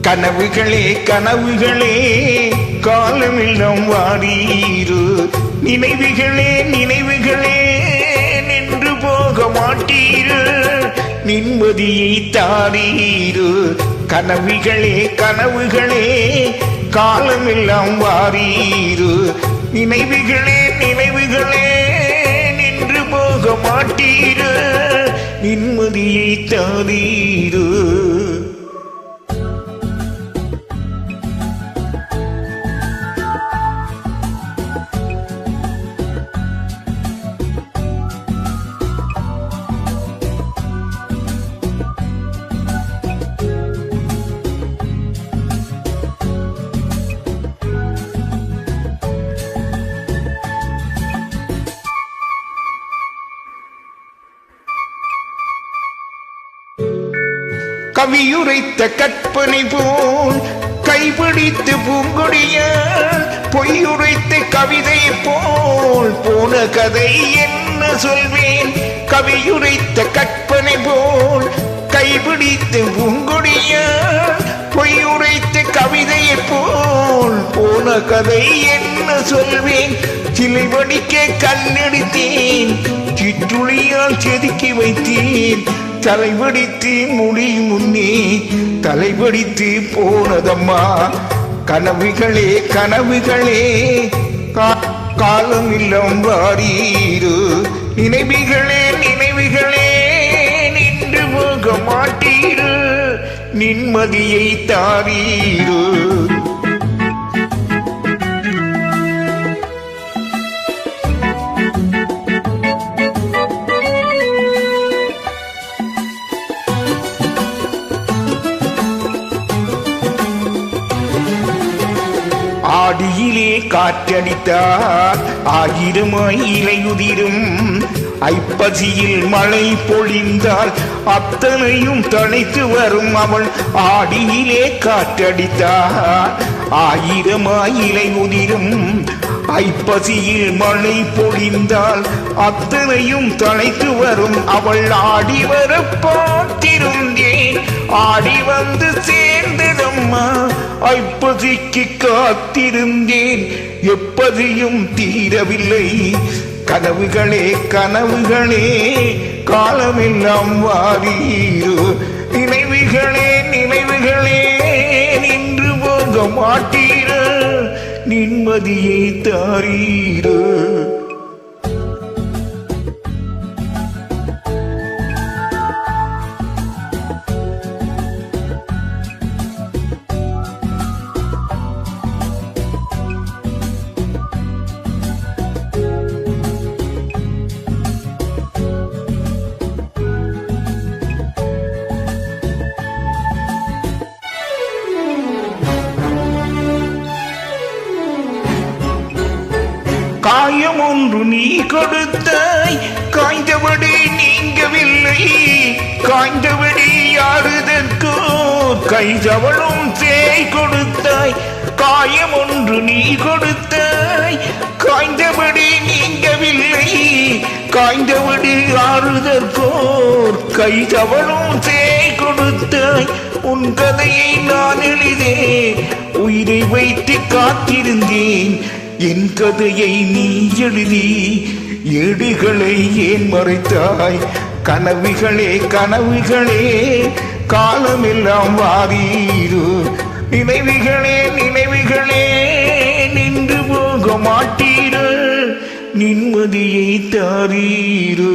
கனவுகளே கனவுகளே காலமெல்லாம் வாரீரு, நினைவுகளே நினைவுகளே நின்று போக மாட்டீரு, நிம்மதியை தாரீரு. கனவுகளே கனவுகளே காலமெல்லாம் வாரீரு, நினைவுகளே நினைவுகளே நின்று போக மாட்டீரு, நிம்மதியை தாரீரு. கவியுரைத்த கற்பனை போல் கைபிடித்து பூங்கொடியால், பொய்யுரைத்த கவிதை போல் போன கதை என்ன சொல்வேன். கவியுரைத்த கற்பனை போல் கைபிடித்து பூங்கொடியால், பொய்யுரைத்த கவிதை போல் போன கதை என்ன சொல்வேன். சிலை வடிக்க கண்ணெடுத்தேன், சிற்றுளியால் செதுக்கி வைத்தேன், தலைவடித்து முடியும் முன்னே தலைவடித்து போனதம்மா. கனவுகளே கனவுகளே காலம் இல்லம் வாரீரு, நினைவுகளே நினைவுகளே நின்று போக மாட்டீரு, நிம்மதியை தாரீரு. ஆடியிலே காற்றடித்தால் ஆயிரமாய் இலையுதிரும், ஐப்பசியில் மழை பொழிந்தால் அத்தனையும் தழைத்து வரும். அவள் ஆடியிலே காற்றடித்தால் ஆயிரமாய் இலையுதிரும், ஐப்பசியில் மழை பொழிந்தால் அத்தனையும் தழைத்து வரும். அவள் ஆடி வர பார்த்திருந்தேன், ஆடி வந்து சேர்ந்ததம்மா. ஐப்பசிக்கு காத்திருந்தேன், எப்பதியும் தீரவில்லை. கனவுகளே கனவுகளே காலமெல்லாம் வாரீரு, நினைவுகளே நினைவுகளே நின்று போக மாட்டீரு, நிம்மதியை தாரீரு. காயம் ஒன்று நீ கொடுத்தாய், காய்ந்தபடி நீங்கவில்லை. காய்ந்தபடி யாருதற்கோ கைதவளும் சேய் கொடுத்தாய். காயம் ஒன்று நீ கொடுத்தாய், காய்ந்தபடி நீங்கவில்லை. காய்ந்தபடி ஆறுதற்கோ கைதவளும் சேய் கொடுத்தாய். உன் கதையை நான் எழுதே உயிரை வைத்து காத்திருந்தேன், என் கதையை நீ எழுதி ஏடுகளை ஏன் மறைத்தாய். கனவுகளே கனவுகளே காலமெல்லாம் வாரீரு, நினைவுகளே நினைவுகளே நின்று போக மாட்டீரு, நிம்மதியை தாரீரு.